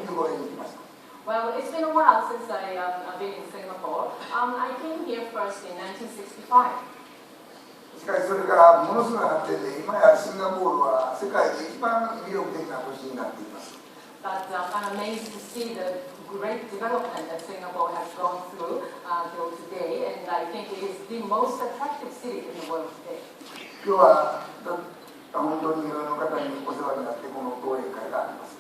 85年に来ました。 Well, it's been a while since I've been in Singapore. I came here first in 1965. しかしそれからものすごい発展で、今やシンガポールは世界で一番魅力的な都市になっています。 But I'm amazed to see the great development that Singapore has gone through till today, and I think it is the most attractive city in the world today. 今日は本当にいろいろな方にお世話になってこの講演会があります。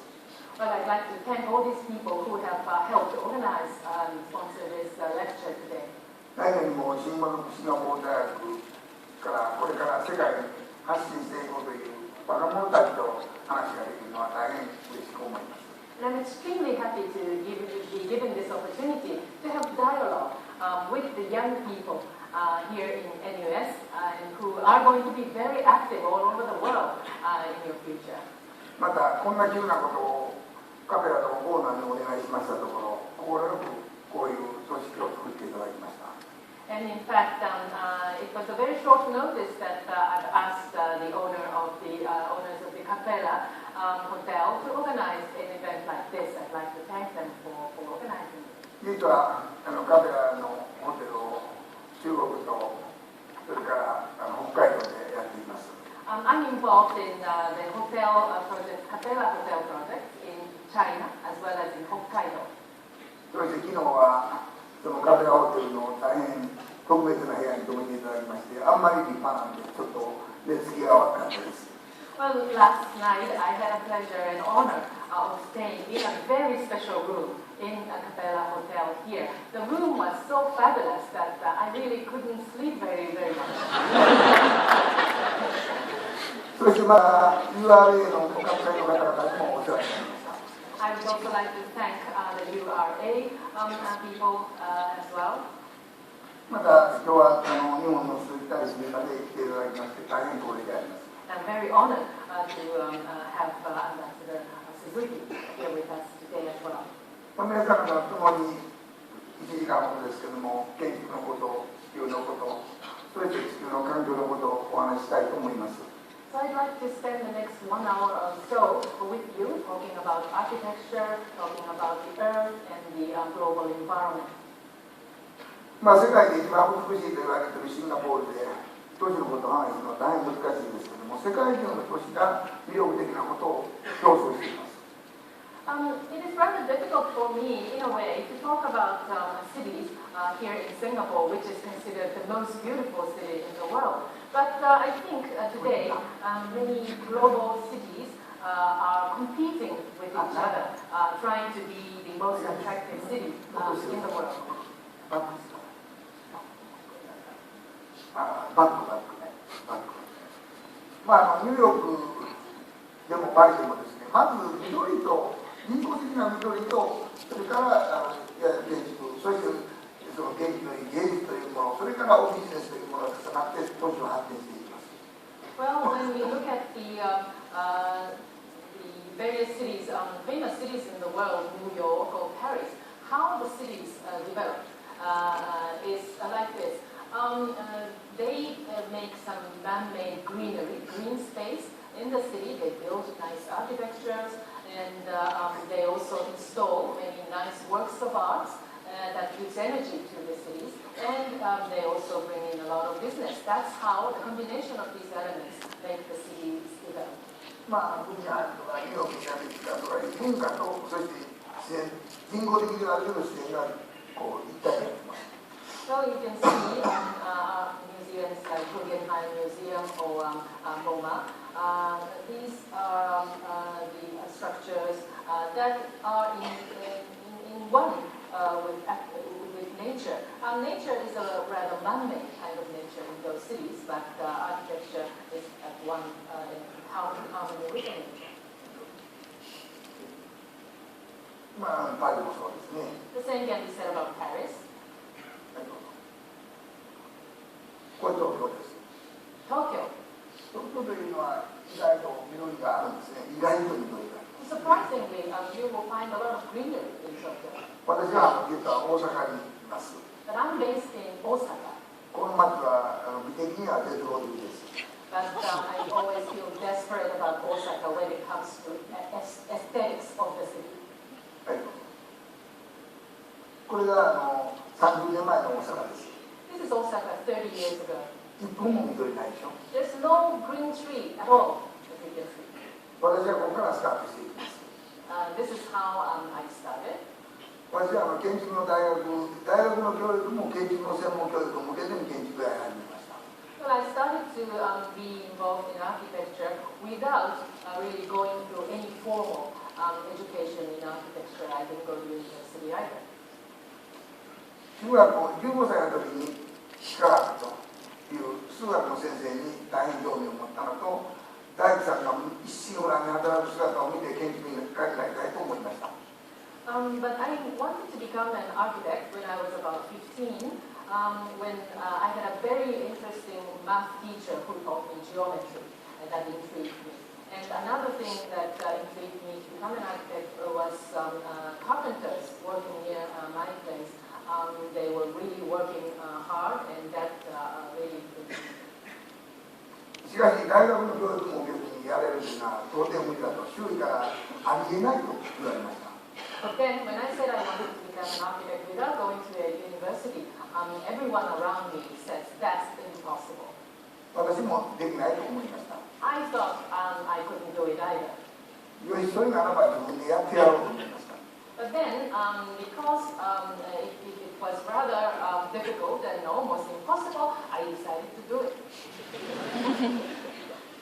Well, I'd like to thank all these people who have helped organize and sponsor this lecture today. 来年もシンガポール大学からこれから世界に発信していこうという若者たちと話ができるのは大変嬉しく思います。 And I'm extremely happy to be given this opportunity to have dialogue with the young people here in NUS who are going to be very active all over the world in your future. またこんな急なことをカペラのオーナーにお願いしましたところ、快くこういう組織を作っていただきました。 And in fact, it was a very short notice that I've asked the owners of the Capella Hotel to organize an event like this. I'd like to thank them for organizing it. 実はカペラのホテルを中国とそれから北海道でやっています。 I'm involved in the hotel project, Capella Hotel project in China as well as in Hokkaido. そして昨日はそのカペラホテルの大変特別な部屋に泊めていただきまして、あんまり立派なんでちょっと寝つきが悪かったです。 Well, last night I had a pleasure and honor of staying in a very special room in a Capella Hotel here. The room was so fabulous that I really couldn't sleep very much. そしてまた URA のご関係の方々にもお世話になりました。 I would also like to thank the URA people as well. また今日は日本の鈴木大使にまで来ていただきまして大変光栄であります。 I'm very honored to have Ambassador Suzuki here with us today as well. 皆様と共に1時間ほどですけども、建築のこと、地球のこと、そして地球の環境のことをお話ししたいと思います。 So I'd like to spend the next 1 hour or so with you talking about architecture, talking about the earth and the global environment. 世界で一番美しいと言われているシンガポールで都市のことを話すのは大変難しいんですけども、世界中の都市が魅力的なことを表彰しています。 It is rather difficult for me, in a way, to talk about cities here in Singapore, which is considered the most beautiful city in the world. But I think today many global cities are competing with each other, trying to be the most attractive city in the world. ニューヨークでもパリでもですね、まず緑と人工的な緑と、それから建築、そしてその元気のいい芸術というもの、それからビジネスというものが重なって都市は発展していきます。 Well, when we look at the various cities, famous cities in the world, New York or Paris, how the cities develop is like this. They make some man-made greenery, green space in the city. They build nice architectures, and they also install many nice works of art that gives energy to the cities. And they also bring in a lot of business. That's how the combination of these elements make the cities develop. 国やとか医療的な歴史だとか文化とそして自然人工的であるけど自然がこう一体になってます。 So you can see museums like Guggenheim Museum or MoMA. These are the structures that are in one with nature. Nature is a rather man-made kind of nature in those cities, but architecture is at one in harmony with the nature. パリもそうですね。 The same can be said about Paris. これ東京です。東京。東京というのは意外と緑があるんですね。意外と緑が。Surprisingly, you will find a lot of greenery in Tokyo. 私は実は大阪にいます。But I'm based in Osaka. この町は美的には絶望的です。But I always feel desperate about Osaka when it comes to aesthetics of the city. これが30年前の大阪です。 This is Osaka 30 years ago. 1分も緑ないでしょ。 There's no green tree at all, as you can see. 私はここからスタートしていきます。 This is how I started. 私は建築の大学の教育も建築の専門教育を向けて建築をやり始めました。 Well, I started to be involved in architecture without really going through any formal education in architecture. I didn't go to university either. 中学校15歳の時に科学という数学の先生に大変興味を持ったのと、大工さんが一心不乱に働く姿を見て建築に書き換えたいと思いました。 But I wanted to become an architect when I was about 15, when I had a very interesting math teacher who taught me geometry, and that intrigued me. And another thing that intrigued me to become an architect was carpenters working near my place. They were really working hard, and that really intrigued me. しかし大学の教育も受けずにやれるというのは到底無理だと周囲からありえないと言われました。 But then, when I said I wanted to become an architect without going to a university, everyone around me says that's impossible. 私もできないと思いました。 I thought I couldn't do it either. よし、それならば自分でやってやろうと思いました。 But then, because it was rather difficult and almost impossible, I decided to do it.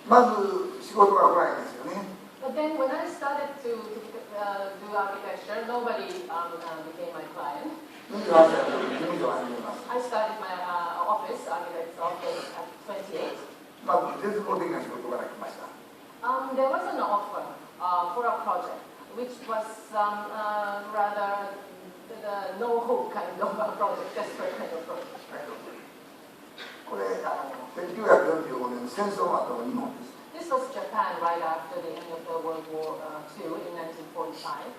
まず仕事が来ないんですよね。 But then, when I started to do architecture, nobody became my client. 28歳の時に事務所を始めます。 I started my office, architect's office, at 28. まず絶望的な仕事が来ました。 There was an offer for a project, which was rather the no hope kind of a project, desperate kind of project. これ1945年の戦争の後の日本です。 This was Japan right after the end of the World War II in 1945.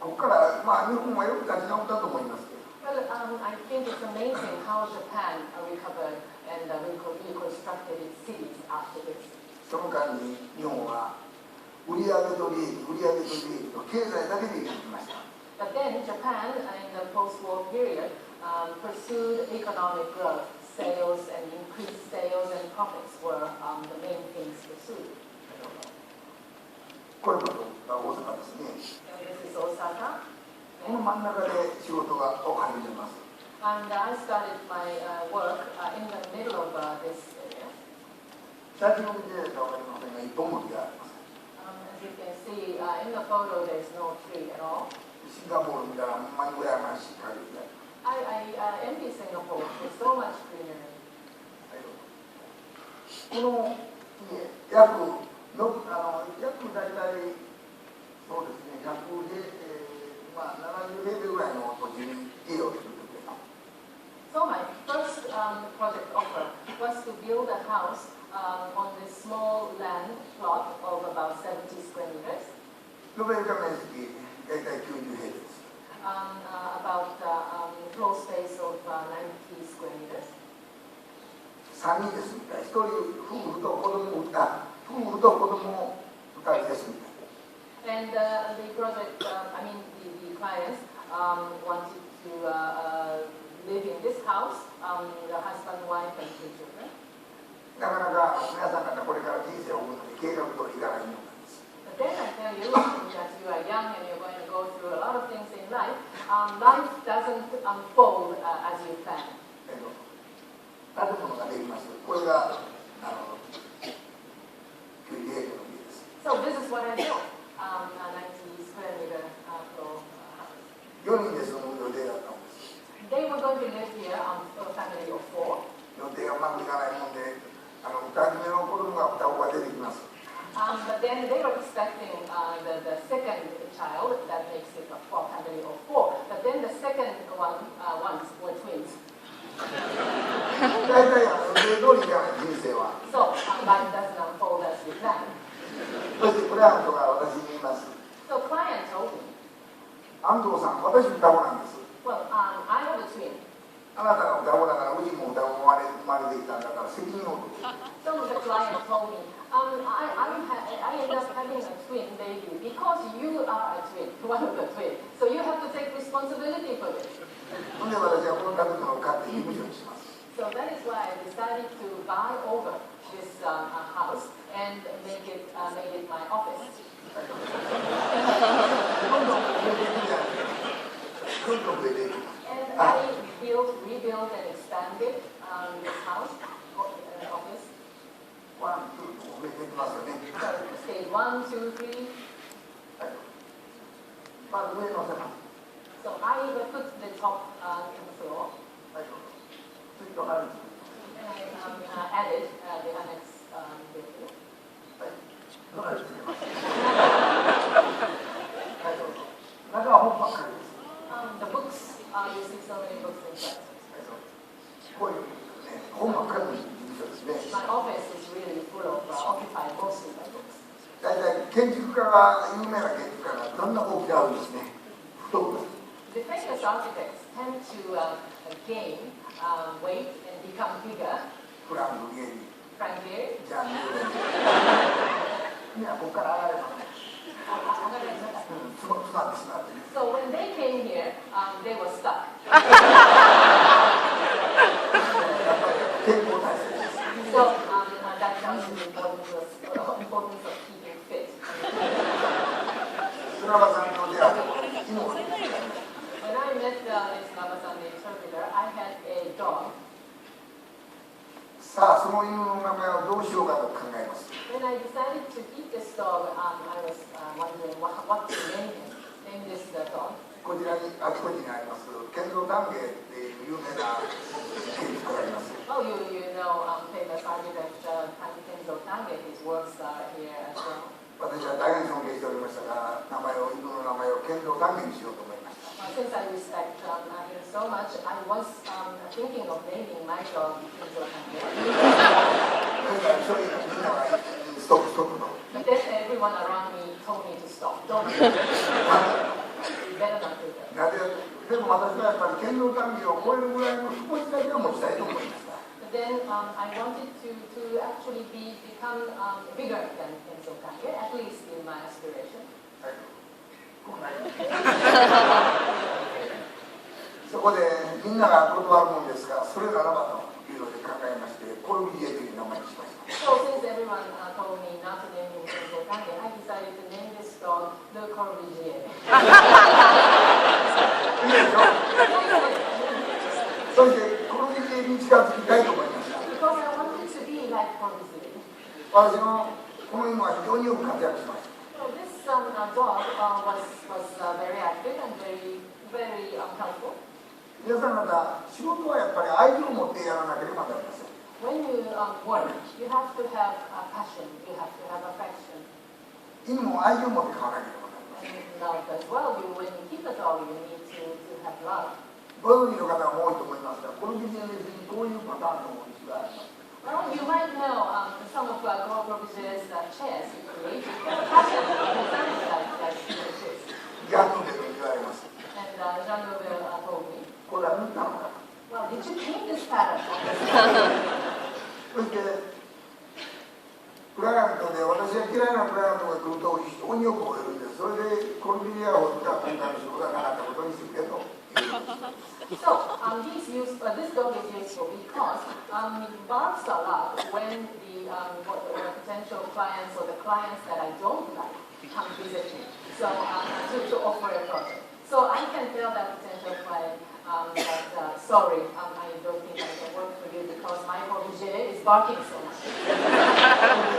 ここから日本はよく立ち直ったと思いますけど。 Well, I think it's amazing how Japan recovered and reconstructed its cities after this. その間に日本は売上と利益と経済だけで生きてきました。 But then Japan, in the post-war period, pursued economic growth. Sales and increased sales and profits were the main things pursued. これこそが大阪ですね。 This is Osaka. この真ん中で仕事を始めます。 And I started my work in the middle of this area. 写真を見ていただか分かりませんが、一本も木がありません。 As you can see, in the photo there's no tree at all. シンガポール見たらほんまに羨ましい限りで。 I envy Singapore. There's so much greenery. この家、約大体そうですね、10070平米ぐらいの土地に家を作ってくれた。 So my first project offer was to build a house on this small land plot of about 70 square meters. 延べ床面積大体90平米です。 About floor space of 90 square meters. 3人で住みたい。1人夫婦と子供2人で住みたい。 And the project, the clients wanted to live in this house, the husband, wife, and 2 children. なかなか皆さん方これから人生を送るのに計画通りいかないものなんです。 But then I tell you that you are young and you're going to go through a lot of things in life. Life doesn't unfold as you plan. 建物ができます。これが90平米の家です。 So this is what I built, a 90 square meter floor house. 4人で住む予定だったんです。 They were going to live here, a family of 4. 予定がうまくいかないもんで、2人目の子供が双子が出てきます。 But then they were expecting the second child, that makes it a family of 4. But then the second ones were twins. 大体予定通りいかない人生は。 So life doesn't unfold as you plan. そしてクライアントが私に言います。 So client told me, 安藤さん、私双子なんです。 well, I have a twin. あなたが双子だからうちも双子生まれてきたんだから責任を取って。 So the client told me, I end up having a twin baby because you are a twin, one of the twins. So you have to take responsibility responsibility for this. ほんで私はこの建物を買って事務所にします。So that is why I decided to buy over this house and make it my office. どんどん増えていくじゃないですか。どんどん増えていく。And I rebuilt and expanded this house office. ワン、ツーと増えていきますよね。 So stage 1, 2, 3. はい。まず上のせます。 So I put the top in the floor. はい。次となる。 And I added the annex building. はい。どなるつけます。はい、どうぞ。中は本ばっかりです。The books, you see so many books inside. こういうね、本ばっかりの事務所ですね。 My office is really full of occupied mostly by books. 大体建築家が有名な建築家がどんな大きなあるんですね。太く。 The famous architects tend to gain weight and become bigger. フランク・ゲリー、 Frank Gehry. ジャン・ニューレン。みんなここから上がれますね。詰まってしまってね。 So when they came here, they were stuck. 健康体制です。 So that tells you the importance of keeping fit. 砂場さんの出会い、芋をね。 When I met Tsunaba-san, the interpreter, I had a dog. さあ、そういう名前をどうしようかと考えます。 When I decided to keep this dog, I was wondering what to name this dog. こちらにあちこちにあります建造丹下っていう有名な建築家があります。 Oh, you know famous architect Kenzo Tange. His works are here as well. 私は大変尊敬しておりましたが、犬の名前を建造丹下にしようと思いました。 Since I respect him so much, I was thinking of naming my dog Kenzo Tange. だからそういうみんながストップと。 But then everyone around me told me to stop. Don't do that. You better not do that. なぜでも私はやっぱり建造丹下を超えるぐらいの気持ちだけを持ちたいと思いました。 But then I wanted to actually become bigger than Kenzo Tange, at least in my aspiration. はい、こうなります。そこでみんなが断るもんですが、それならばというので考えまして、コルビジエという名前にしました。 So since everyone told me not to name him Kenzo Tange, I decided to name this dog Le Corbusier. いいでしょ。そしてコルビジエに近づきたいと思いました。 Because I wanted to be like Corbusier. 私のこの犬は非常によく活躍しました。 So this dog was very active and very helpful. 皆さん方、仕事はやっぱり愛情を持ってやらなければなりません。 When you work, you have to have passion, you have to have affection. 犬も愛情を持って飼わなければなりません。 And love as well. When you keep a dog, you need to have love. ご存知の方も多いと思いますが、コルビジエにこういうパターンのお家があります。 Well, you might know some of Corbusier's chairs he created. Passion designs like this. ギャンヌベルに言われます。 And Jean Nouvel told me, これは塗ったのか。 well, did you paint this pattern? そしてクライアントで私が嫌いなクライアントが来ると非常によく吠えるんです。それでコルビジエをじゃあ今回の仕事がなかったことにするけど。 So this dog is useful because barks a lot when the potential clients or the clients that I don't like come visit me. So to offer a project. So I can tell that potential client that sorry, I don't think I can work for you because my Corbusier is barking so much.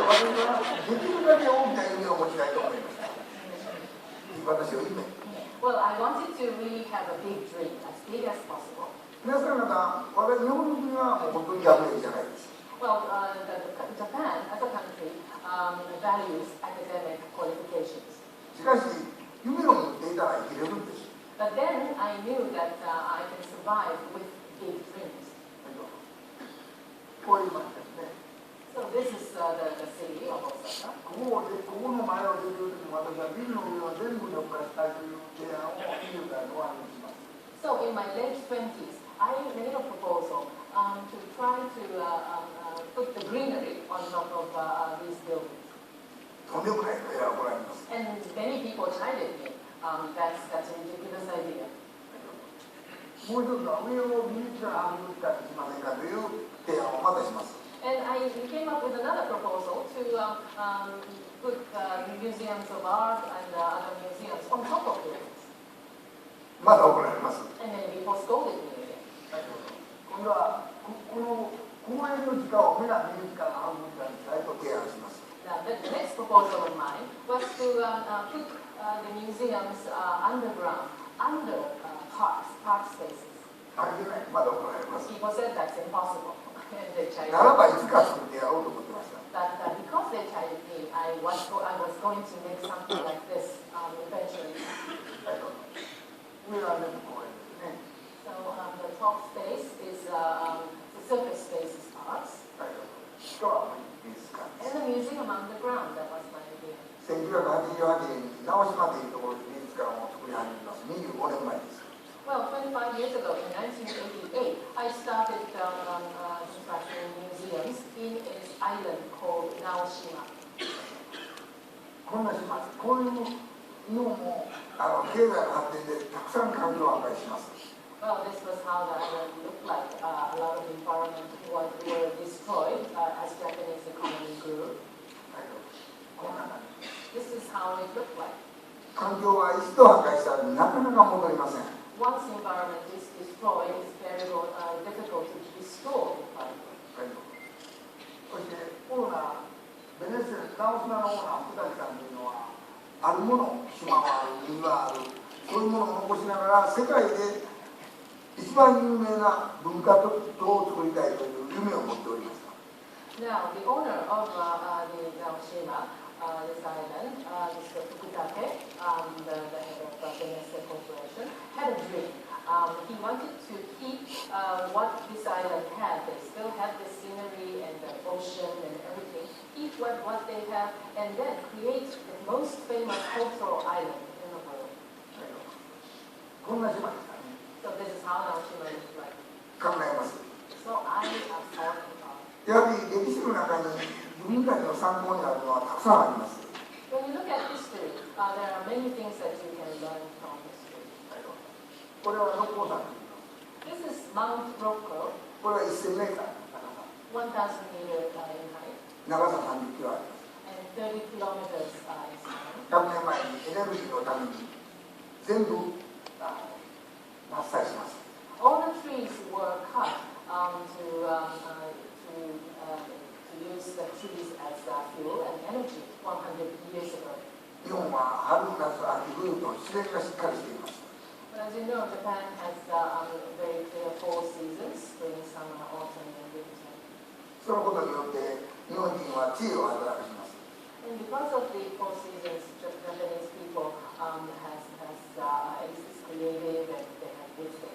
私はできるだけ大きな夢を持ちたいと思いました。私を夢。 Well, I wanted to really have a big dream, as big as possible. 皆さん方、私日本の国はもう本当に学歴じゃないです。 Well, Japan as a country values academic qualifications. しかし夢を持っていたら生きれるんです。 But then I knew that I can survive with big dreams. こういう感じですね。 So this is the city of Osaka. ここの前を出てる時も私はビルの上は全部緑化したいという提案を20代の終わりにします。 So in my late 20s, I made a proposal to try to put the greenery on top of these buildings. とんでもないとやられます。 And many people chided me. That's a ridiculous idea. もう一つは上を美術館博物館にしませんかという提案をまたします。And I came up with another proposal to put museums of art and other museums on top of it. まだ行われます。 And then we postponed it. 今度はこの公園の地下をメガ美術館博物館にしたいと提案します。Now, the next proposal of mine was to put the museums underground, under park spaces. ありえない、まだ行われます。 People said that's impossible. And they chided ならばいつか作ってやろうと思ってました。 that because they chided me, I was going to make something like this eventually. 上はでも公園ですね。 So the top space is the surface space is parks, 地下は美術館で and す。 the museum underground. That was my idea. 1988年に直島というところで美術館を作り始めます。25年前です。 Well, 25 years ago, in 1988, I started constructing museums in an island called Naoshima. こんな島、こういうのも経済の発展でたくさん環境を破壊します。 Well, this was how the island looked like. A lot of the environment were destroyed as Japanese economy grew. こんな感じ。 This is how it looked like. 環境は一度破壊したらなかなか戻りません。 Once the environment is destroyed, it's very difficult to restore the environment. そしてオーナー、ベネズエラ、直島のオーナー、福谷さんというのは、あるもの、島がある、海がある、そういうものを残しながら、世界で一番有名な文化とを作りたいという夢を持っておりました。 Now, the owner of the Naoshima, this island, Mr. Fukutake, the head of the Nestle Corporation, had a dream. He wanted to keep what this island had. They still have the scenery and the ocean and everything. Keep what they have and then create the most famous cultural island in the world. こんな島でしたね。 So this is how Naoshima looks like. 考えます。 So I thought about it. やはり歴史の中に自分たちの参考になるのはたくさんあります。 When you look at history, there are many things that you can learn from history. これは六甲山と言います。 This is Mount Rokko, これは1000メーターの高さ。 1,000 meters in height 長さ30キロあります。 and 30 kilometers in span. 100年前にエネルギーのために全部伐採します。 All the trees were cut to use the trees as fuel and energy 100 years ago. 日本は春、夏、秋、冬と自然がしっかりしています。 But as you know, Japan has very clear four seasons: spring, summer, autumn, and winter. そのことによって日本人は知恵を働かします。 And because of the four seasons, Japanese people is creative and they have wisdom.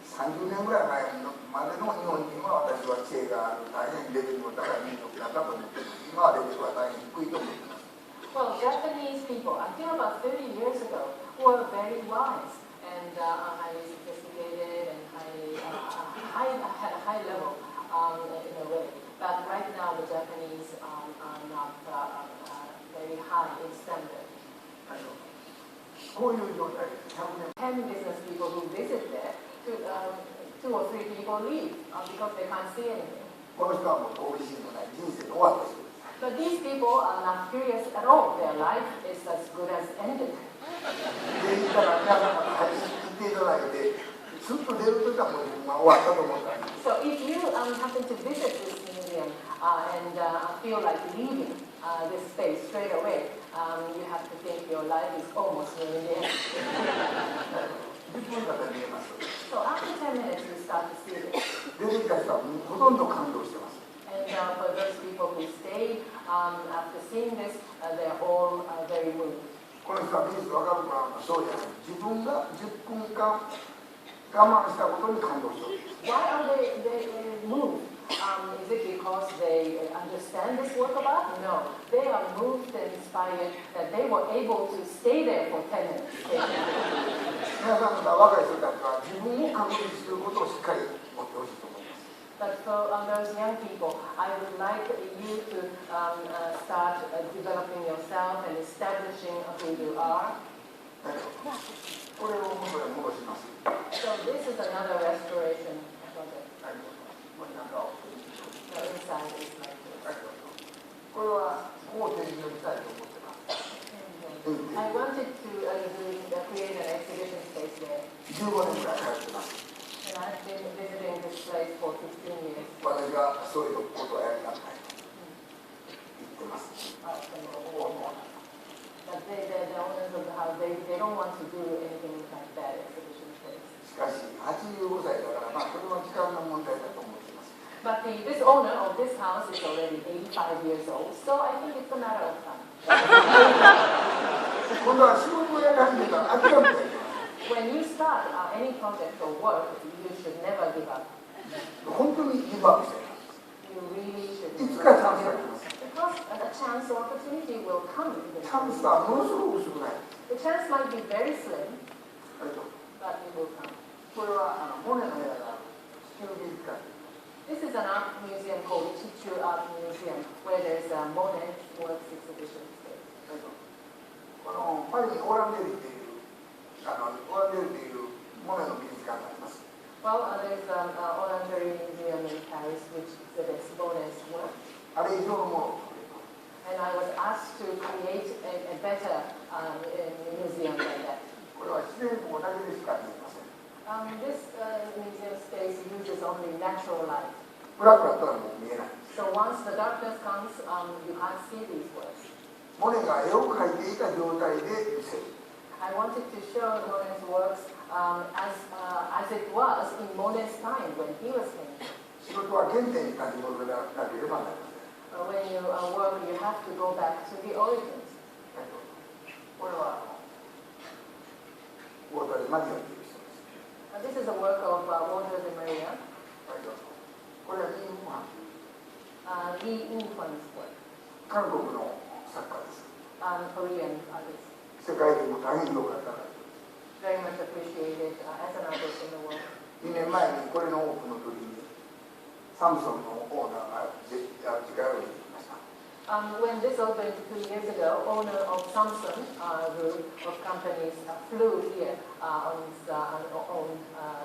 30年ぐらい前までの日本人は私は知恵がある、大変レベルの高い民族だったと思っています。今はレベルは大変低いと思っています。 Well, Japanese people, until about 30 years ago, were very wise and highly sophisticated and had a high level in a way. But right now, the Japanese are not very high in standard. こういう状態です。100年 10 business people who visit there, two or three people leave because they can't see anything. この人はもう遠いしのない人生の終わった人です。 But these people are not curious at all. Their life is as good as ended. で言ったら皆さんまた言っていただいて、すっと出るときはもう自分は終わったと思ったんです。 So if you happen to visit this museum and feel like leaving this space straight away, you have to think your life is almost near the end. 10分間で見えます。 So after 10 minutes, you start to see this. 出てきた人はもうほとんど感動してます。 And for those people who stayed after seeing this, they're all very moved. この人は美術分かるかな、そうじゃない。自分が10分間我慢したことに感動しております。 Why are they moved? Is it because they understand this work of art? No. They are moved and inspired that they were able to stay there for 10 minutes. 皆さん方若い人たちは自分を確立することをしっかり持ってほしいと思います。 But for those young people, I would like you to start developing yourself and establishing who you are. これを元に戻します。 So this is an another restoration project. はい、これなんかを The inside is like this. これはこう展示をしたいと思ってます。 I wanted to create an exhibition space there. 15年くらい通ってます。 And I've been visiting this place for 15 years. 私がそういうことをやりたくないと言ってます。 But the owners of the house, they don't want to do anything like that exhibition space. しかし85歳だから、まあそれは時間の問題だと思っています。 But this owner of this house is already 85 years old, so I think it's a matter of time. 今度は仕事をやり始めたら諦めてはいけません。 When you start any project or work, you should never give up. 本当にギブアップしています。 You really should い never つか give チャンスが up. 来ます。 Because a chance or opportunity will come. チャンスはものすごく少ない。 The chance might be very slim, はいと but it will come. これはモネの部屋がある地球美術館。 This is an art museum called Chichu Art Museum, where there's a Monet works exhibition space. はいとこのパリにオーランデールっていうオーランデールっていうモネの美術館があります。 Well, there's an Orangerie Museum in Paris, which exhibits Monet's work. あれ以上のものを作れと。 And I was asked to create a better museum than that. これは自然光だけでしか見えません。 This museum space uses only natural light. 暗くなったらもう見えない。 So once the darkness comes, you can't see these works. モネが絵を描いていた状態で見せる。 I wanted to show Monet's works as it was in Monet's time when he was painting. 仕事は原点に立ち戻らなければなりません。 When you work, you have to go back to the origins. これはウォーターでマリアという人です。 This is a work of Walter de Maria, これはリー・ウーマンという Lee Woo-hwan's work, 韓国の作家です。 Korean artist. 世界でも大変評価が高い。 Very much appreciated as an artist in the world. 2年前にこれのオープンの時にサムソンのオーナーが自家用に行きました。 When this opened 2 years ago, owner of Samsung group of companies flew here on his own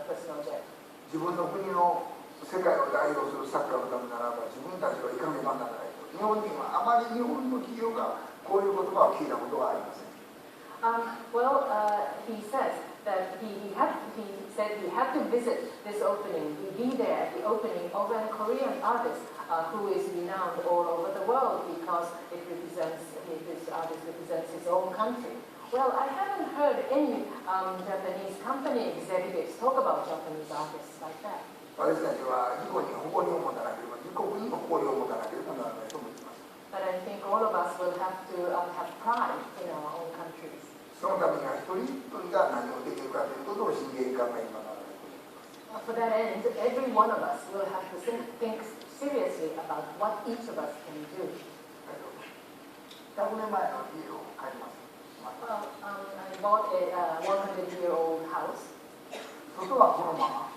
personal jet. 自分の国の世界を代表するサッカーのためならば自分たちは行かねばならないと。日本人はあまり日本の企業がこういう言葉を聞いたことはありません。 He says that he said he had to visit this opening, be there at the opening of a Korean artist who is renowned all over the world because this artist represents his own country. Well, I haven't heard any Japanese company executives talk about Japanese artists like that. 私たちは自己に誇りを持たなければ、自国にも誇りを持たなければならないと思っています。 But I think all of us will have to have pride in our own countries. そのためには一人一人が何をできるかということを真剣に考えねばならないと思います。 For that end, every one of us will have to think seriously about what each of us can do. 100年前の家を買います。 I bought a 100-year-old house. 外はこのまま。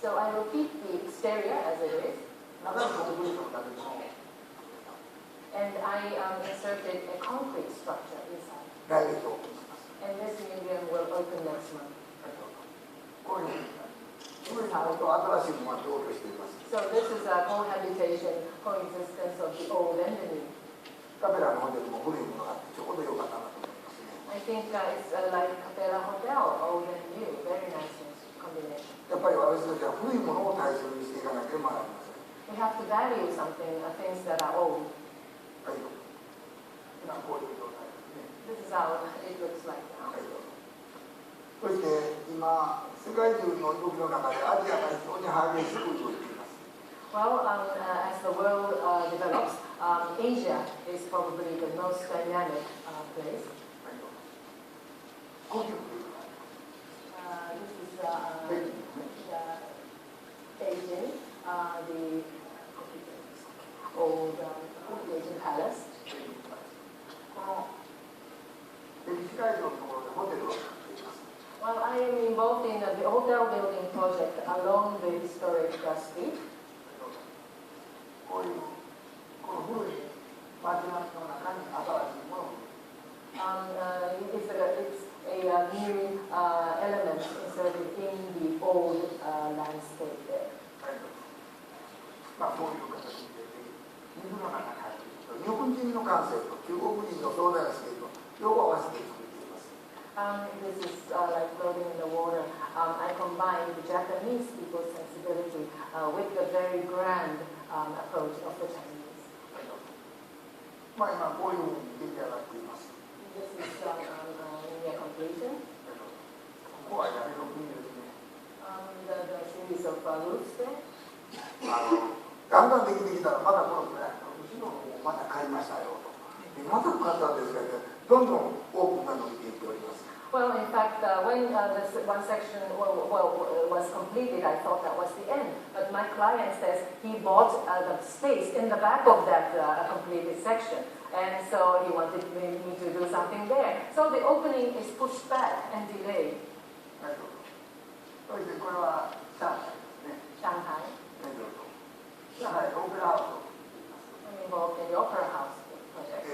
So I will keep the exterior as it is. 中にコンクリートの建物を。 And I inserted a concrete structure inside. 来月オープンします。 And this museum will open next month. こういうふうに古いものと新しいものが同居しています。 So this is a cohabitation, coexistence of the old and the new. カペラのホテルも古いものがあってちょうどよかったなと思いますね。 I think it's like Capella Hotel, old and new. Very nice combination. やっぱり私たちは古いものを大切にしていかなければなりません。 We have to value something, things that are old. はい。今こういう状態ですね。 This is how it looks like now. はい。そして今世界中の動きの中でアジアが非常に激しく動いています。 Well, as the world develops, Asia is probably the most dynamic place. はい。高級というか。This is Beijing, the old Beijing palace. この歴史会場のところでホテルを作っています。 Well, I am involved in the hotel building project along the historic street. こういうこの古い街の中に新しいものを。 It's a new element inserted in the old stayed there. まあそういう形で、水の中に入っていると、日本人の感性と中国人の壮大なスケールと両方合わせて作っています。This is like floating in the water. I combine the Japanese people's sensibility with the very grand approach of the Chinese. まあ今こういうふうに出来上がっています。This is near completion. ここは屋根の国ですね。The series of roofs there. だんだんできてきたらまだこのくらい、うちの方もまた買いましたよと。また買ったんですけど、どんどんオープンが伸びていっております。Well, in fact, when this one section was completed, I thought that was the end. But my client says he bought the space in the back of that completed section. And so he wanted me to do something there. So the opening is pushed back and delayed. そしてこれは上海ですね。上海. 上海オペラハウス。I'm involved in the Opera House project.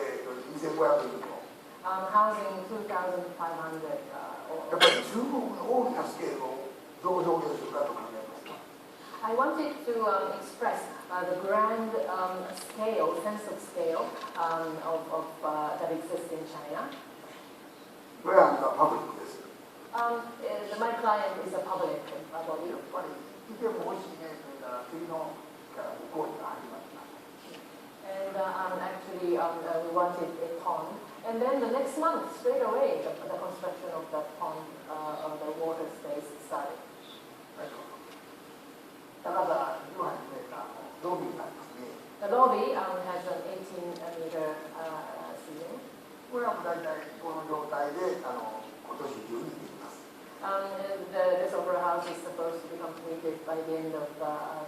2500人の。Housing 2,500. やっぱり中国の大きなスケールをどう表現するかと考えました。I wanted to express the grand scale, sense of scale that exists in China. これはパブリックです。My client is a public body. やっぱりいても欲しいねというのは次のから向こうに始まりました。And actually, we wanted a pond. And then the next month, straight away, the construction of that pond, of the water space started. 高さ18メーターのロビーがありますね。The lobby has an 18-meter ceiling. これは大体この状態で今年中にできます。This opera house is supposed to be completed by the end of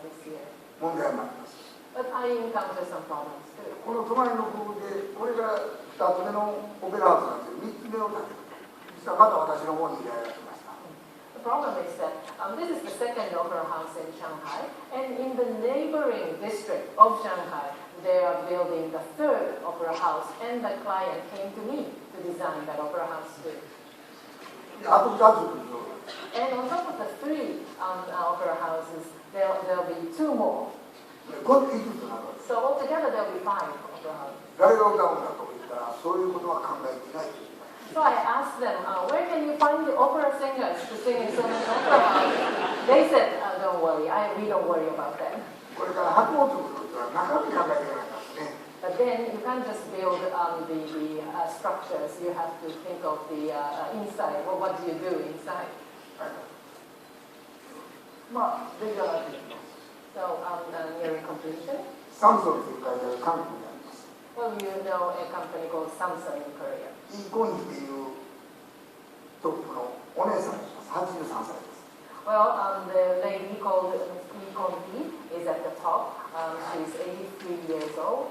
this year. 問題もあります。But I encounter some problems too. この隣の部分で、これが2つ目のオペラハウスなんですけど、3つ目を建てると。実はまだ私の方に依頼が来ました。The problem is that this is the second opera house in Shanghai, and in the neighboring district of Shanghai, they are building the third opera house, and the client came to me to design that opera house too. あと2つのようです。And on top of the three opera houses, there'll be two more. これ5つなのです。So altogether there'll be 5 opera houses. 誰が歌うんだと言ったら、そういうことは考えていないと言います。So I asked them, where can you find the opera singers to sing in so many opera houses? They said, don't worry, we don't worry about that. これから箱を作るというのは中身考えていかないんですね。But then you can't just build the structures. You have to think of the inside. Well, what do you do inside? まあ、出来上がっていきます。So nearing completion. サムソンという会社が韓国にあります。Well, you know a company called Samsung in Korea. イ・コンヒっていうトップのお姉さんがいます。83歳です。Well, the lady called Lee Kong-hee is at the top. She's 83 years old.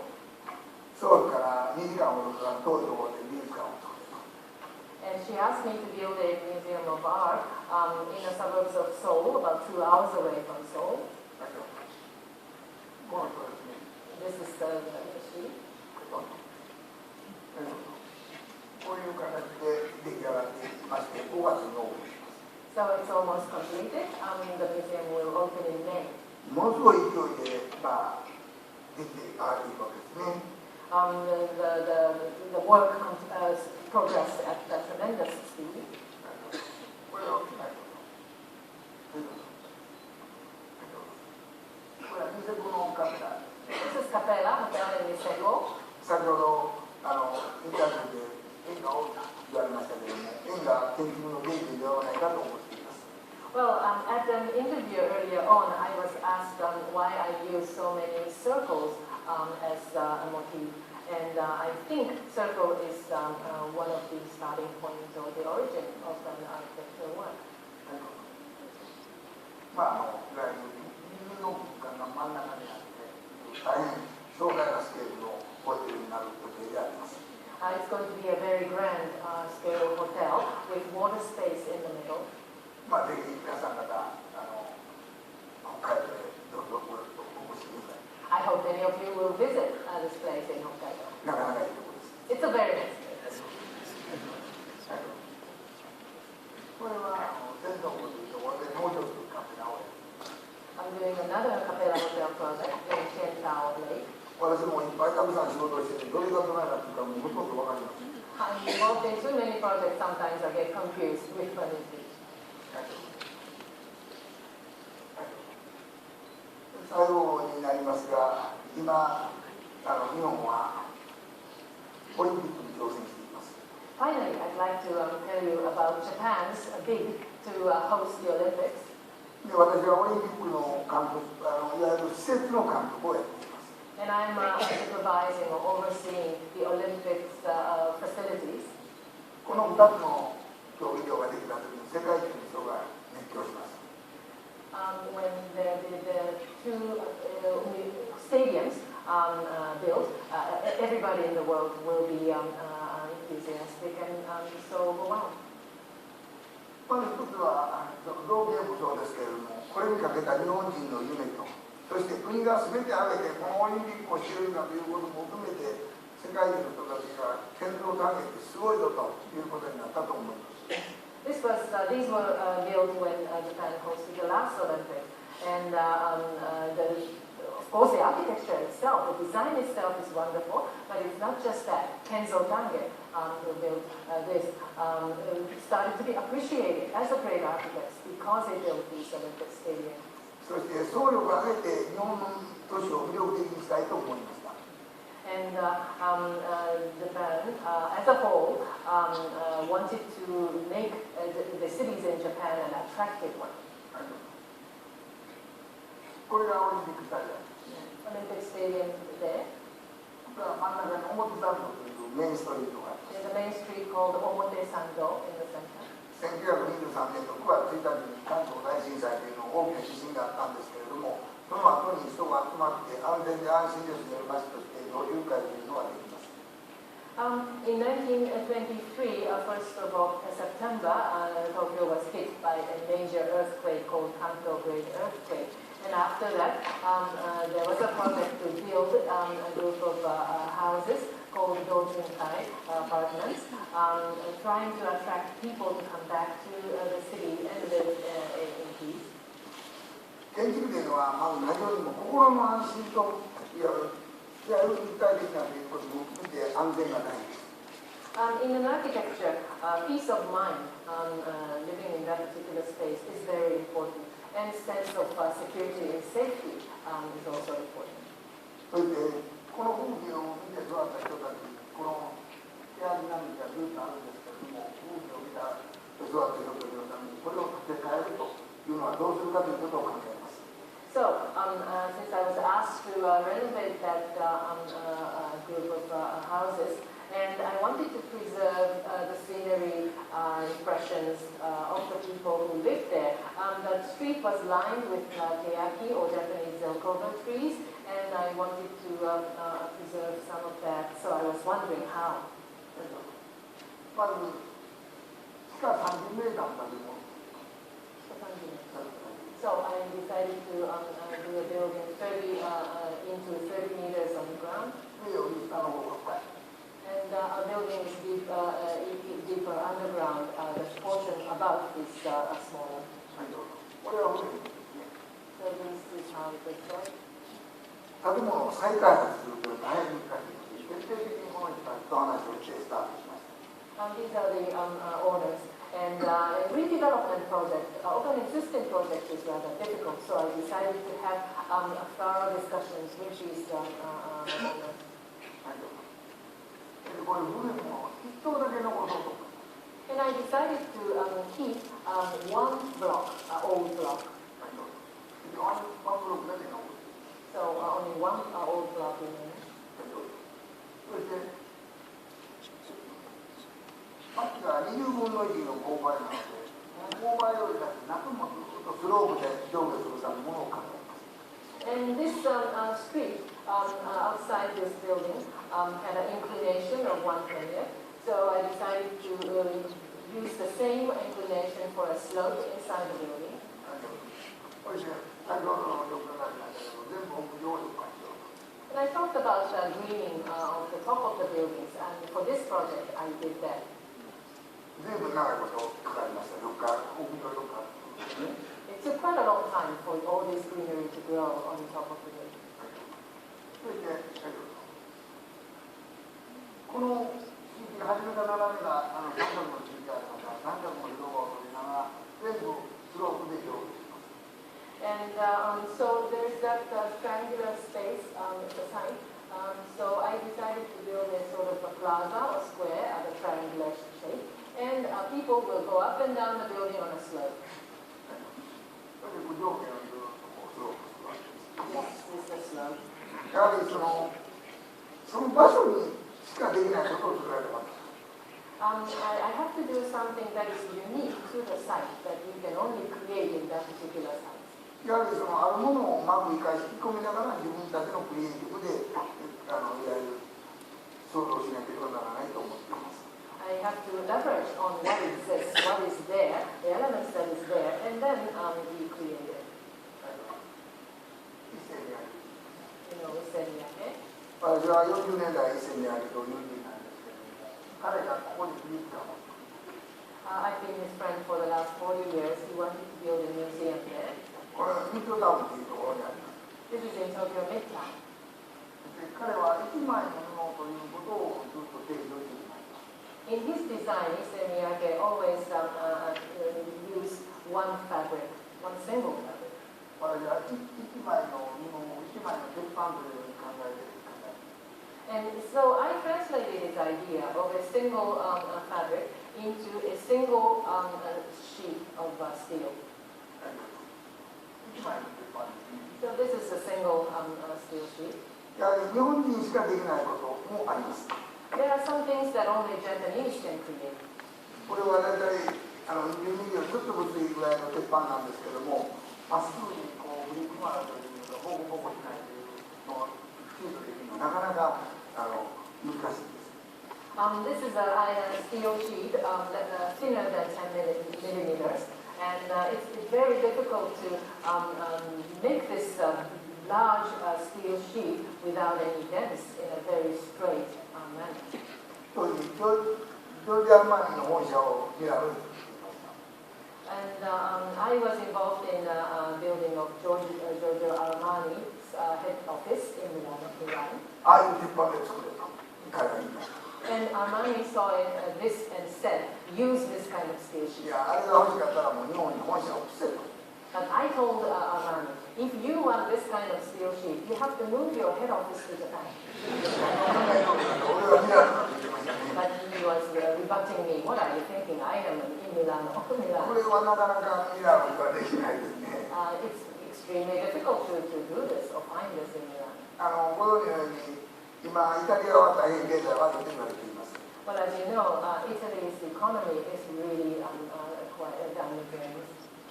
ソウルから2時間ほどかかる遠いところで美術館を作ります。And she asked me to build a museum of art in the suburbs of Seoul, about 2 hours away from Seoul. この人ですね。This is the industry. こういう形で出来上がっていまして、5月にオープンします。So it's almost completed. The museum will open in May. ものすごい勢いで、できて上がっていくわけですね。The work progressed at a tremendous speed. これは大きなこと。これはニセコのカメラ。This is Capella, Hotel in Niseko. 先ほどインタビューで縁が多いと言われましたけれども、縁が建築の原点ではないかと思っています。Well, at an interview earlier on, I was asked why I use so many circles as a motif. And I think circle is one of the starting points or the origin of an architectural work. いわゆる水の空間が真ん中にあって、大変壮大なスケールのホテルになる予定であります。It's going to be a very grand scale hotel with water space in the middle. ぜひ皆さん方、北海道へどうぞお越しください。I hope many of you will visit this place in Hokkaido. なかなかいいところです。It's a very nice place. これは天皇というところで農場というカフェが多い。another capella hotel project in Tadao Lake. 私もいっぱいたくさん仕事をしてて、どれがどれだっていうかもうほとんどわかりません。 I'm involved in too many projects, sometimes I get confused with one is which. 最後になりますが、今日本はオリンピックに挑戦しています。 Finally, I'd like to tell you about Japan's bid to host the Olympics. で、私はオリンピックの監督、いわゆる施設の監督をやっています。 And I'm supervising or overseeing the Olympics facilities. この2つの競技場ができたときに世界中の人が熱狂します。 When the two stadiums built, everybody in the world will be enthusiastic and so overwhelmed. まず一つは道芸もそうですけれども、これにかけた日本人の夢と、そして国が全て挙げてこのオリンピックをしているんだということも含めて、世界中の人たちが健闘を上げてすごいぞということになったと思います。 These were built when Japan hosted the last Olympics, and of course the architecture itself, the design itself is wonderful, but it's not just that. Kenzo Tange, who built this, started to be appreciated as a great architect because they built these Olympic stadiums. そして総力を挙げて日本の都市を魅力的にしたいと思いました。 And Japan, as a whole, wanted to make the cities in Japan an attractive one. これがオリンピックスタジアム。 Olympic Stadium there. 真ん中に表参道というメインストリートがあります。 There's a main street called Omote Sando in the center. 1923年の9月1日に関東大震災というの大きな地震があったんですけれども、その後に人が集まって安全で安心で住める街として交流会というのができます。 In 1923, 1st of September, Tokyo was hit by a major earthquake called Kanto Great Earthquake. And after that, there was a project to build a group of houses called Dojinkai apartments, trying to attract people to come back to the city and live in peace. 建築というのは、まず何よりも心の安心といわゆる一体的なということも含めて安全が大事です。 In an architecture, peace of mind living in that particular space is very important, and sense of security and safety is also important. そしてこの風景を見て育った人たち、この部屋に何かずっとあるんですけれども、風景を見た育った人たちのためにこれを建て替えるというのはどうするかということを考えます。 So, since I was asked to renovate that group of houses, and I wanted to preserve the scenery, impressions of the people who lived there. The street was lined with keyaki or Japanese cocoa trees, and I wanted to preserve some of that. So I was wondering how. まず地下30メーターまでも So I decided to do a building 30 into 30 meters on the ground. 上より下の方が深い。 And a building is deeper underground, the portion above is smaller. これは上ですね。 So this is how it looks like. 建物を再開発するというのは大変難しいので、徹底的にこの人たちと話をしてスタートしました。These are the owners. And a redevelopment project, of an existing project is rather difficult, so I decided to have thorough discussions with these owners. これ古いものを一棟だけ残そうと。 And I decided to keep one block, old block. ワンブロックだけ残す。 So only one old block remains. そしてさっきが20分の1の勾配なので、勾配よりだけ中もずっとスロープで上下するためのものを考えます。 And this street outside this building had an inclination of 120. So I decided to use the same inclination for a slope inside the building. そして先ほどのよく考えたけど、全部屋上にしよう。 And I talked about greening of the top of the buildings, and for this project I did that. 随分長いことかかりました。屋上、屋上か。 It took quite a long time for all this greenery to grow on top of the building. それで、この地域始めた斜めが三角の地域があるのか、三角の色を取りながら全部スロープで表現します。And so there's that triangular space at the side. So I decided to build a sort of a plaza or square at a triangular shape. And people will go up and down the building on a slope. それで上下をずっとスロープするわけです。Yes, this is the slope. やはりその場所にしかできないことを作られたわけです。I have to do something that is unique to the site that you can only create in that particular site. やはりそのあるものをうまく生かし引き込みながら自分たちのクリエイティブでいわゆる想像しなければならないと思っています。I have to leverage on what exists, what is there, the elements that is there, and then we create it. 一斉にやる。You know, we said yeah. 私は40年代一斉にやるという意味なんですけれども、彼がここに美術館を。I've been his friend for the last 40 years. He wanted to build a museum there. これはミッドタウンというところにあります。This is in Tokyo Midtown. で彼は一枚の布ということをずっと提示をしていました。In his design, Issei Miyake always used one fabric, one single fabric. 私は一枚の布を一枚の鉄板というように考えています。And so I translated his idea of a single fabric into a single sheet of steel. So this is a single steel sheet. やはり日本人しかできないこともあります。There are some things that only Japanese can create. これは大体12ミリよりちょっと薄いぐらいの鉄板なんですけども、まっすぐにこう振り組まれているのがボコボコしないというのをシュートできるのはなかなか難しいです。This is a steel sheet thinner than 10 millimeters, and it's very difficult to make this large steel sheet without any dents in a very straight manner. 当時ジョージ・アルマーニの本社をミラノに作っていました。And I was involved in building of Giorgio Armani's head office in Milan. ああいう鉄板で作れと彼は言いました。And Armani saw this and said, use this kind of steel い sheet. や、あれが欲しかったらもう日本に本社を移せと。But I told Armani, if you want this kind of steel sheet, you have to move your head office to Japan. 俺はミラノだと言ってましたね。But he was rebutting me. What are you thinking? I am in Milano. これはなかなかミラノではできないですね。It's extremely difficult to do this or find this in Milan. ご存知のように今イタリアは大変経済悪いと言われています。Well, as you know, Italy's economy is really quite damaging.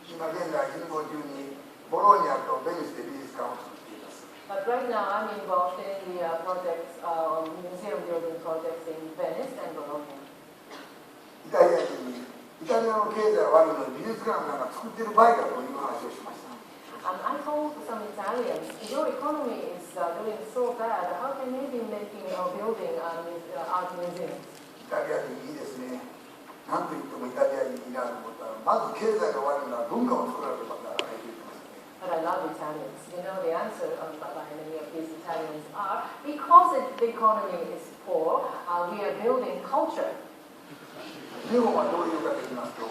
今現在進行中にボローニャとベニスで美術館を作っています。But right now, I'm involved in the projects, museum building projects in Venice and Bologna. イタリア人にイタリアの経済悪いのに美術館なんか作ってる場合だという話をしました。I told some Italians, your economy is doing so bad. How can you be making or building art museums? イタリア人いいですね。なんと言ってもイタリア人いいなと思ったら、まず経済が悪いのは文化を作られることだからと言ってましたね。But I love Italians. You know, the answer by many of these Italians are, because the economy is poor, we are building culture. 日本はどういうかと言いますと、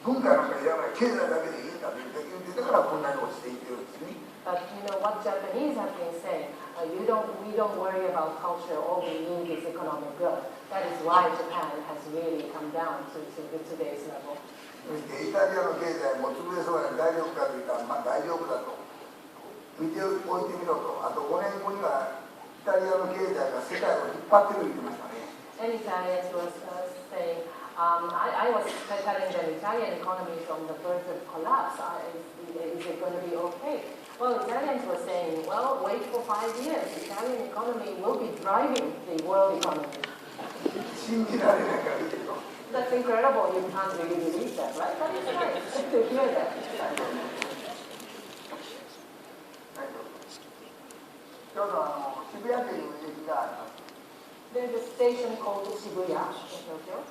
文化なんかいらない、経済だけでいいんだと言ってだからこんなに落ちていってるんですね。But you know what Japanese have been saying, we don't worry about culture, all we need is economic growth. That is why Japan has really come down to today's level. そしてイタリアの経済も潰れそうな大丈夫かと言ったら、まあ大丈夫だと見ておいてみろと、あと5年後にはイタリアの経済が世界を引っ張ってると言ってましたね。And Italians was saying, I was telling them Italian economy is on the verge of collapse. Is it going to be okay? Well, Italians were saying, well, wait for 5 years. Italian economy will be driving the world economy. 信じられないから言ってると。That's incredible. You can't really believe that, right? But it's nice to hear that. ちょうど渋谷という駅があります。There's a station called Shibuya in Tokyo.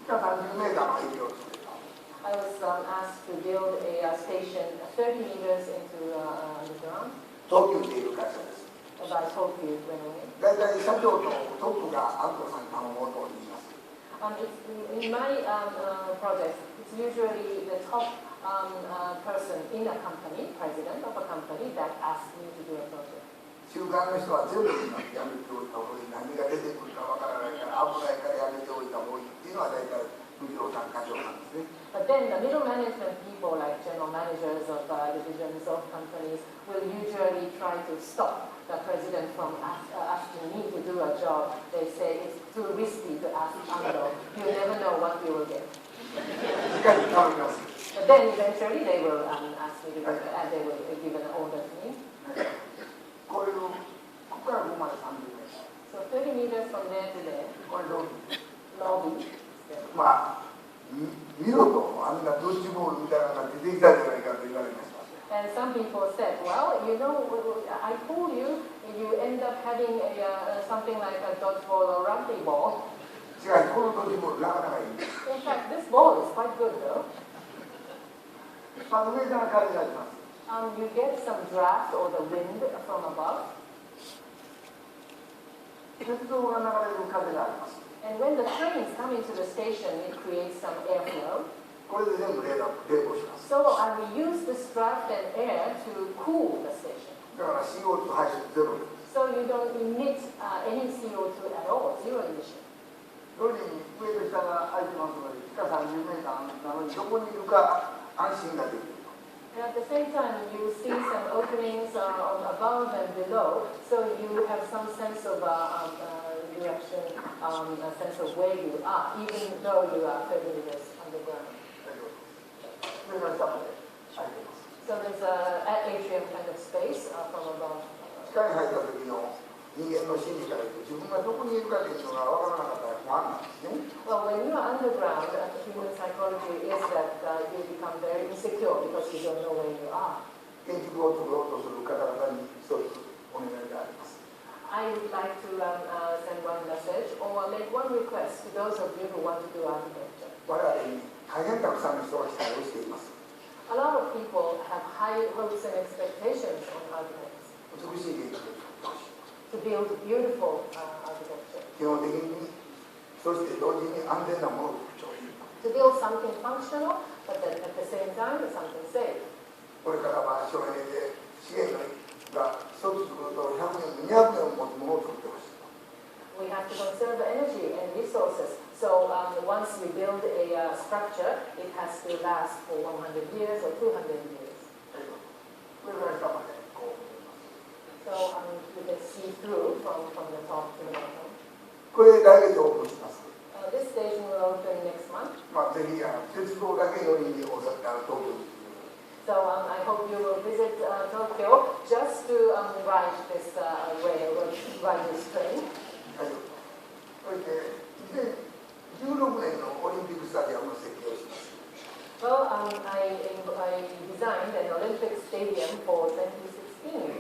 30メーターの駅を作ると。I was asked to build a station 30 meters into the ground 東急っていう会社です。 by Tokyo Railway. 大体社長のトップが安藤さんに頼もうと言います。 In my project, it's usually the top person in a company, president of a company, that asks me to do a project. 中間の人は全部やめておいた方がいい、何が出てくるかわからないから危ないからやめておいた方がいいっていうのは大体不動産課長なんですね。 But then the middle management people, like general managers of divisions of companies, will usually try to stop the president from asking me to do a job. They say it's too risky to ask Ando. You never know what you will get. しっかり頼みます。 But then eventually they will ask me to do it, and they will give an order to me. こういうここから5まで30メートル。 So 30 meters from there to there, これロビー。 lobby. まあ見ろとあんなドッジボールみたいなのが出てきたじゃないかと言われました。 And some people said, well, you know, I told you, you end up having something like a dodgeball or rugby ball. 違う、このドッジボールなかなかいい。 In fact, this ball is quite good, though. まあ上から風があります。 You get some draft or the wind from above. 鉄道が流れる風があります。 And when the trains come into the station, it creates some airflow. これで全部冷房します。 So we use this draft and air to cool the station. だから CO2 排出ゼロです。 So you don't emit any CO2 at all, zero emission. 同時に上と下が空いてますので、地下30メーターなのにどこにいるか安心ができる。 And at the same time, you see some openings above and below, so you have some sense of direction, a sense of where you are, even though you are 30 meters underground. 上から下まで空いてます。 So there's an atrium kind of space from above. 地下に入った時の人間の心理から言うと、自分がどこにいるかというのが分からなかったら不安なんですね。 Well, when you are underground, human psychology is that you become very insecure because you don't know where you are. 建築を作ろうとする方々に一つお願いがあります。 I would like to send one message or make one request to those of you who want to do architecture. 我々に大変たくさんの人が期待をしています。 A lot of people have high hopes and expectations on architects 美しい建築を作ってほしい。 to build beautiful architecture, 基本的に、そして同時に安全なものを作ってほしい。 to build something functional, but then at the same time something safe. これからは省エネで資源が一つ作ると100年、200年を持つものを作ってほしい。 We have to conserve energy and resources. So once we build a structure, it has to last for 100 years or 200 years. 上から下までこう。 So you can see through from the top to the bottom. これ来月オープンします。 This station will open next month. まあぜひ鉄道だけ乗りに東京に。 So I hope you will visit Tokyo just to ride this ride this train. はい。そして2016年のオリンピックスタジアムの設計をします。 Well, I designed an Olympic stadium for 2016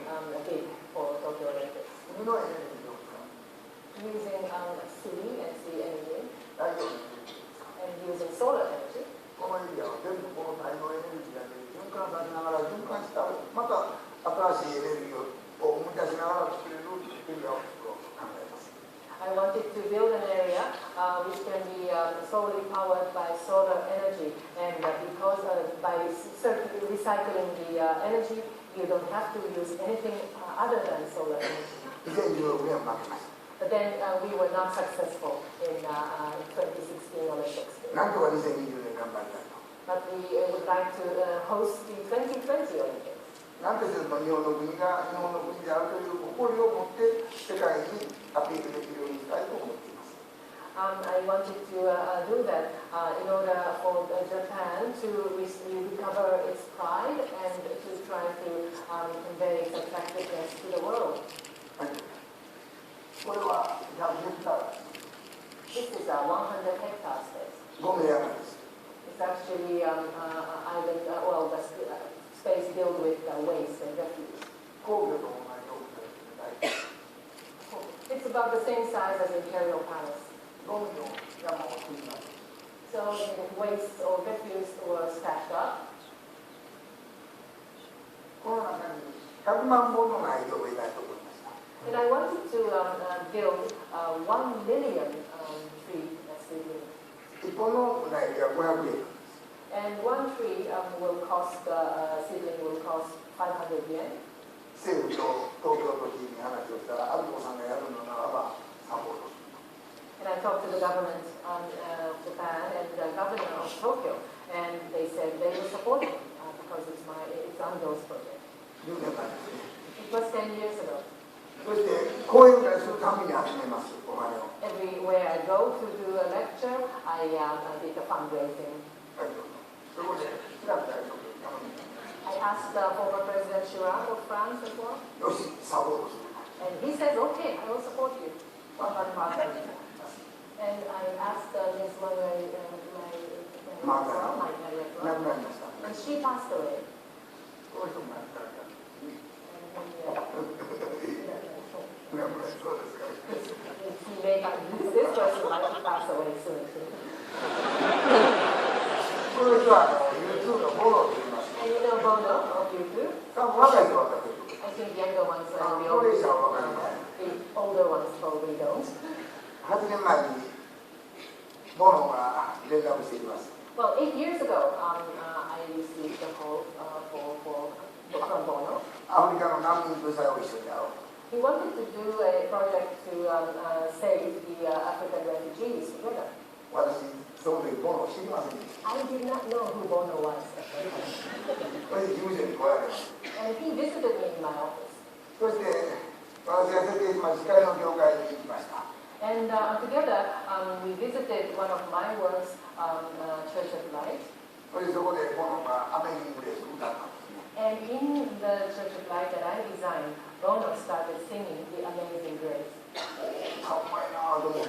bid for Tokyo Olympics 海のエネルギーを使う。 using sea and sea energy 太陽のエネルギーを使う。 and using solar energy. このエリアは全部この太陽エネルギーだけで循環させながら循環したまた新しいエネルギーを生み出しながら作れるエリアを作ろうと考えます。 I wanted to build an area which can be solely powered by solar energy, and because by recycling the energy, you don't have to use anything other than solar energy. 2016年は負けました。 But then we were not successful in 2016 Olympics. なんとか2020年頑張りたいと。 But we would like to host the 2020 Olympics. なんとしても日本の国が日本の国であるという誇りを持って世界にアピールできるようにしたいと思っています。 I wanted to do that in order for Japan to recover its pride and to try to convey its attractiveness to the world. はい、これは100ヘクタール。 This is a 100 hectare space. 5名山です。 It's actually island, the space filled with waste and refuse. 皇居と同じ大きさ。 It's about the same size as Imperial Palace. ゴミの山を積みます。 It's So waste or refuse were stacked up. この中に100万本の苗木を植えたいと思いました。 And I wanted to build 1 million tree seedlings. 1本の苗木は500円。 And one tree will cost, seedling will cost 500 yen. 政府と東京都知事に話をしたら、アルコさんがやるのならばサポートする。 And I talked to the government of Japan and the governor of Tokyo, and they said they will support me because it's Ando's project. 10年前ですね。 It was 10 years ago. そして講演会するために集めます、お金を。 Everywhere I go to do a lecture, I did a fundraising. そこで調べたりとか頼み I asked former President Chirac of France as well, よし、サポートする。 and he said, okay, I will support you. わかりました。 And I asked Ms. Manuel, my 亡くなりました。 and she passed away. この人も亡くなった。 And, 亡くなりそうですから。 this person might pass away soon too. この人はYouTube のフォローと言います。 And you know Bono of YouTube? 多分若い人は分かってる。 I think younger ones 高 will 齢 be 者は分かりません。 the older ones probably don't. 8年前にボノが連絡してきます。 Well, 8 years ago, I received a call from Bono. アフリカの難民救済を一緒にやろう。 He wanted to do a project to save the African refugees together. 私、その時ボノを知りませんでした。 I did not know who Bono was. それで事務所に来られます。 And he visited me in my office. そして私が設定しました光の教会に行きました。 And together, we visited one of my works, Church of Light. それでそこでボノがアメリングレースを歌ったんですね。 And in the Church of Light that I designed, Bono started singing The Amazing Grace. あ、うまいなと思って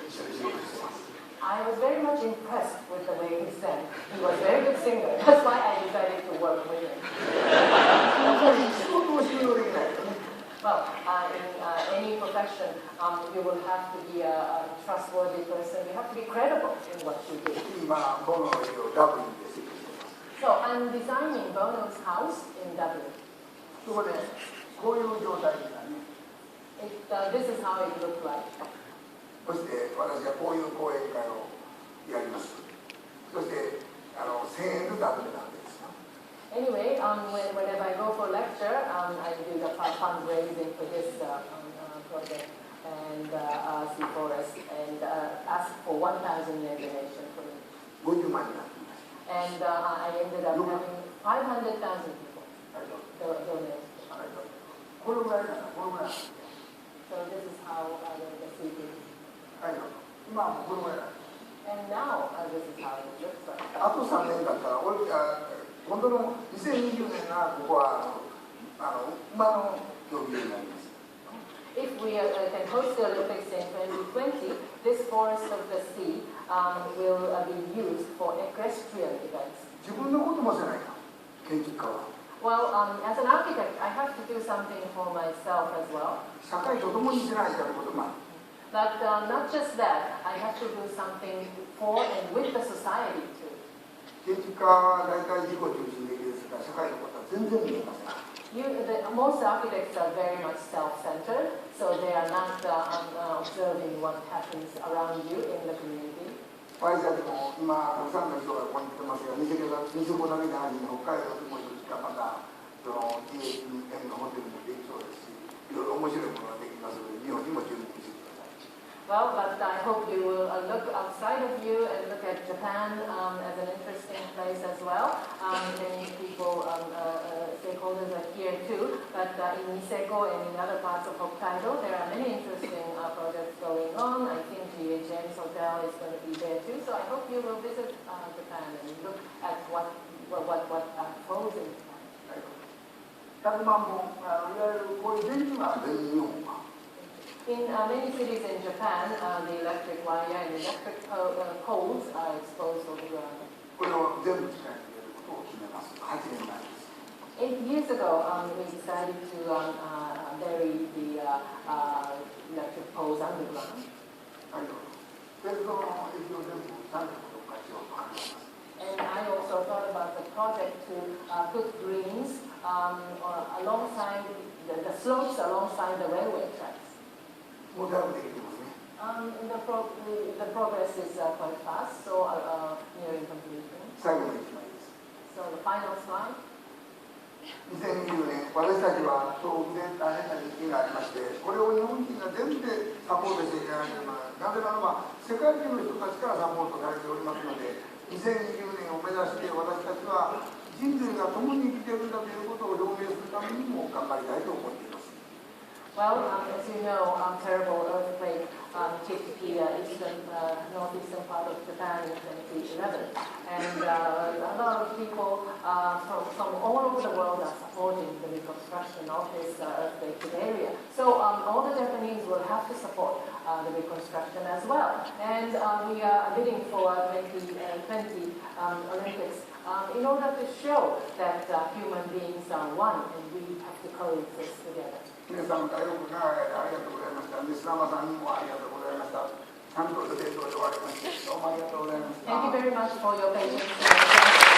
一緒に仕事してます。 I was very much impressed with the way he sang. He was a very good singer. That's why I decided to work with him. 仕事を信用できないとね。 Well, in any profession, you will have to be a trustworthy person. You have to be credible in what you do. 今ボノの家をダブリンで設計してます。 So I'm designing Bono's house in Dublin. そこでこういう状態でしたね。 This is how it looked like. そして私がこういう講演会をやります。そして1000円ずつ集めたんですよ。 Anyway, whenever I go for lecture, I do the fundraising for this project and see forest and ask for 1,000 yen donation for it. 50万になっていました。 And I ended up having 500,000 people ありがとう。 donate. ありがとう。これぐらいかな、これぐらい。 So this is how the city. ありがとう。今はもうこれぐらいだ。 And now this is how it looks like. あと3年だったら、俺今度の2020年がここは馬の競技になります。 If we can host the Olympics in 2020, this forest of the sea will be used for equestrian events. 自分のこともせないか、建築家は。 Well, as an architect, I have to do something for myself as well. 社会と共にしないということもある。 But not just that, I have to do something for and with the society too. 建築家は大体自己中心的ですが、社会のことは全然見えません。 Most architects are very much self-centered, so they are not observing what happens around you in the community. 会社でも今たくさんの人がここに来てますが、ニセコだけじゃなしに北海道でもいくつかまたGHMのホテルもできそうですし、いろいろ面白いものができますので、日本にも注目してください。 Well, but I hope you will look outside of you and look at Japan as an interesting place as well. Many people, stakeholders are here too, but in Niseko and in other parts of Hokkaido, there are many interesting projects going on. I think GHM's hotel is going to be there too, so I hope you will visit Japan and look at what flows in Japan. 100万本、いわゆるこういう電気は全日本は。 In many cities in Japan, the electric wire and electric poles are exposed on the ground. これを全部使い入れることを決めます。8年前です。 8 years ago, we decided to bury the electric poles underground. はい、鉄道の駅を全部360回ししようと考えます。 And I also thought about the project to put greens alongside the slopes alongside the railway tracks. もうだいぶできてますね。The progress is quite fast, so nearing completion. 最後の1枚です。 So the final slide. 2020年、私たちは東北で大変な日記がありまして、これを日本人が全部でサポートしていかなければなぜならば世界中の人たちからサポートされておりますので、2020年を目指して私たちは人類が共に生きているんだということを表明するためにも頑張りたいと思っています。 Well, as you know, terrible earthquake hit the northeastern part of Japan in 2011. And a lot of people from all over the world are supporting the reconstruction of this earthquake area. So all the Japanese will have to support the reconstruction as well. And we are bidding for 2020 Olympics in order to show that human beings are one and we have to coexist together. 皆さん方よく長い間ありがとうございました。で、砂間さんにもありがとうございました。ちゃんとデベートで終わりました。どうもありがとうございました。Thank you very much for your patience.